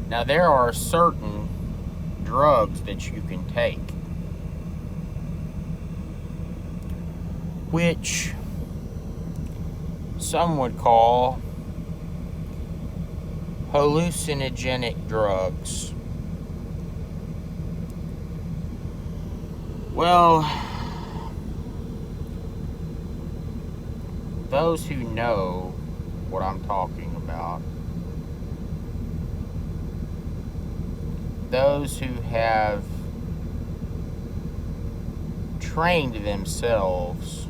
Now, there are certain drugs that you can take, which some would call hallucinogenic drugs. Well, those who know what I'm talking about, those who have trained themselves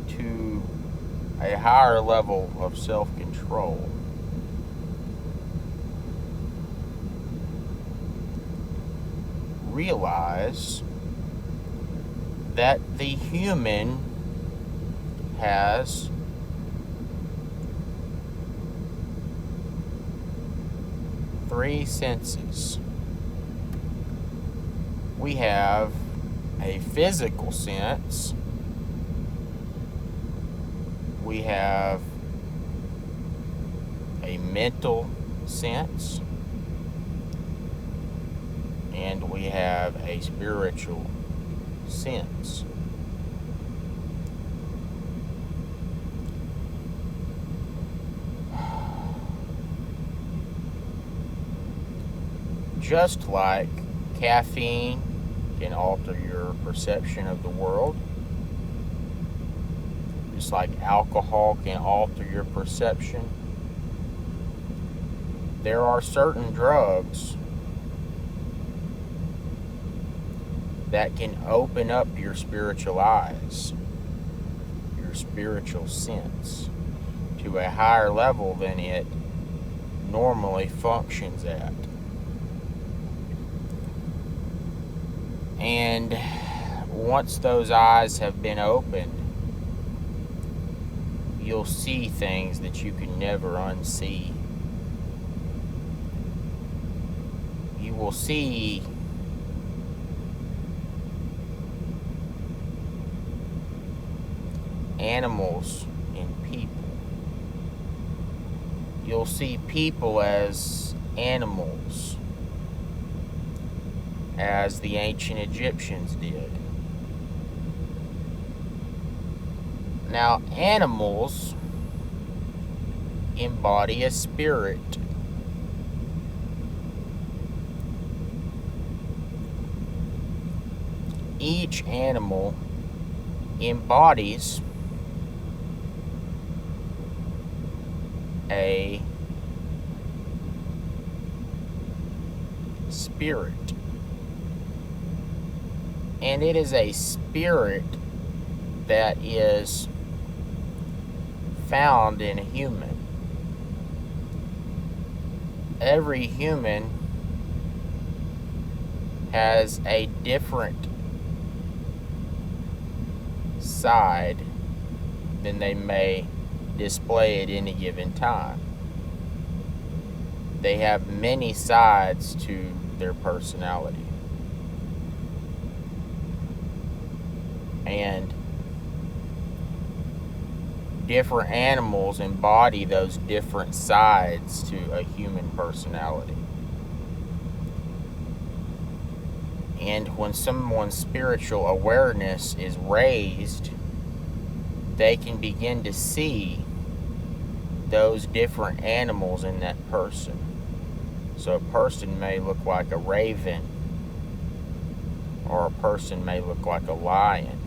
to a higher level of self-control, realize that the human has three senses. We have a physical sense, we have a mental sense, and we have a spiritual sense. Just like caffeine can alter your perception of the world, just like alcohol can alter your perception, there are certain drugs that can open up your spiritual eyes, your spiritual sense, to a higher level than it normally functions at. And once those eyes have been opened, you'll see things that you can never unsee. You will see animals in people. You'll see people as animals, as the ancient Egyptians did. Now, animals embody a spirit. Each animal embodies a spirit. And it is a spirit that is found in a human. Every human has a different side than they may display at any given time. They have many sides to their personality. And different animals embody those different sides to a human personality. And when someone's spiritual awareness is raised, they can begin to see those different animals in that person. So a person may look like a raven, or a person may look like a lion.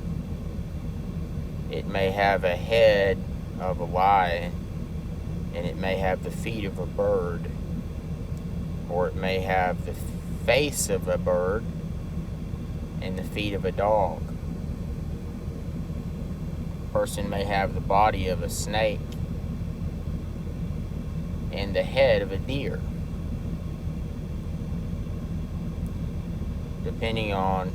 It may have a head of a lion, and it may have the feet of a bird, or it may have the face of a bird and the feet of a dog. A person may have the body of a snake and the head of a deer. Depending on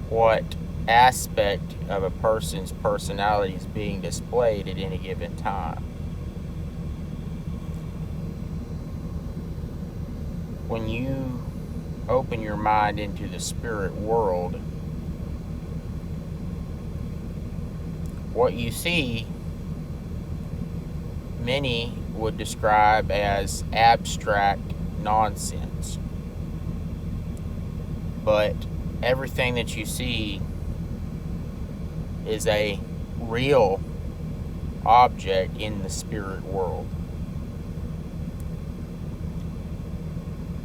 what aspect of a person's personality is being displayed at any given time. When you open your mind into the spirit world, what you see many would describe as abstract nonsense. But everything that you see is a real object in the spirit world.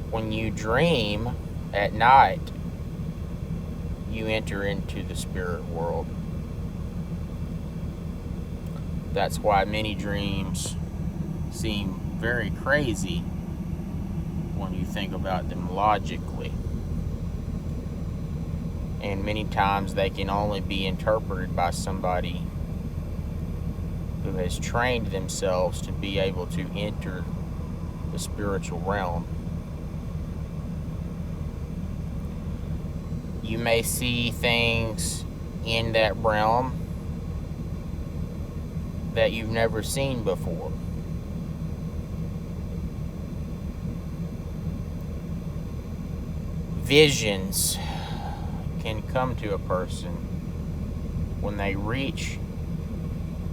When you dream at night, you enter into the spirit world. That's why many dreams seem very crazy when you think about them logically. And many times they can only be interpreted by somebody who has trained themselves to be able to enter the spiritual realm. You may see things in that realm that you've never seen before. Visions can come to a person when they reach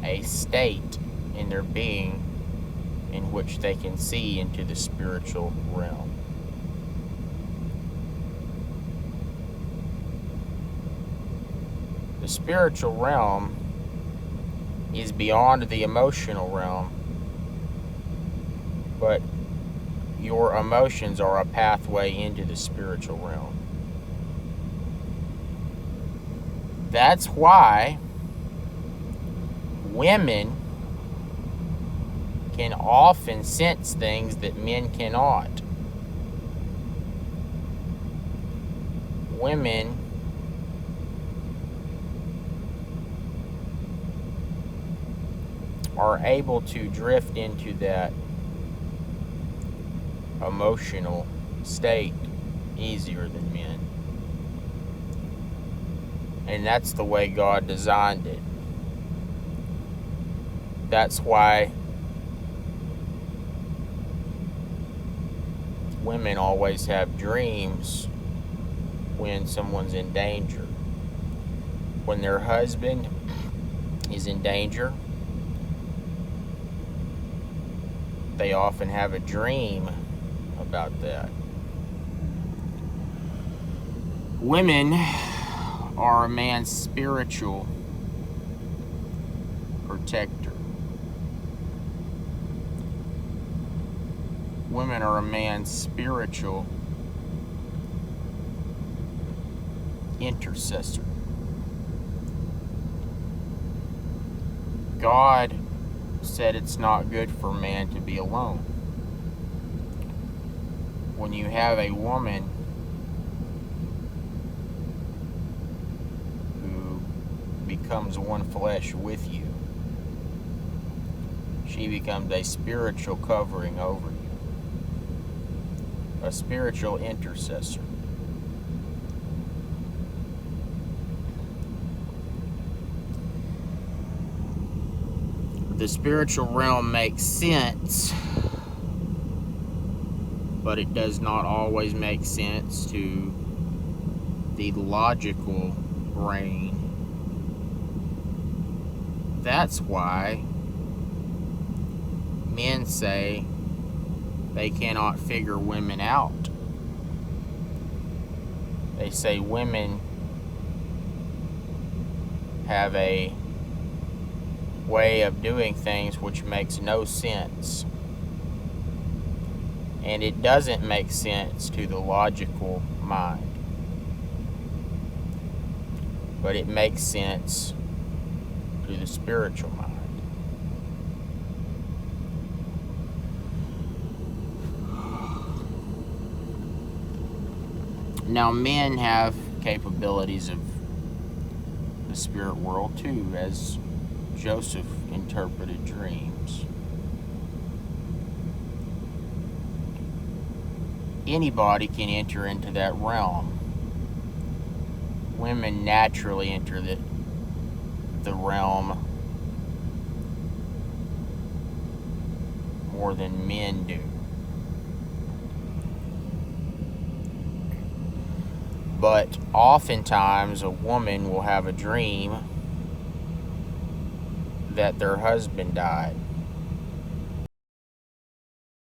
a state in their being in which they can see into the spiritual realm. The spiritual realm is beyond the emotional realm, but your emotions are a pathway into the spiritual realm. That's why women can often sense things that men cannot. Women are able to drift into that emotional state easier than men. And that's the way God designed it. That's why women always have dreams when someone's in danger. When their husband is in danger, they often have a dream about that. Women are a man's spiritual protector. Women are a man's spiritual intercessor. God said it's not good for man to be alone. When you have a woman who becomes one flesh with you, she becomes a spiritual covering over you, a spiritual intercessor. The spiritual realm makes sense, but it does not always make sense to the logical brain. That's why men say they cannot figure women out. They say women have a way of doing things which makes no sense. And it doesn't make sense to the logical mind. But it makes sense to the spiritual mind. Now, men have capabilities of the spirit world too, as Joseph interpreted dreams. Anybody can enter into that realm. Women naturally enter the realm more than men do. But oftentimes a woman will have a dream that their husband died.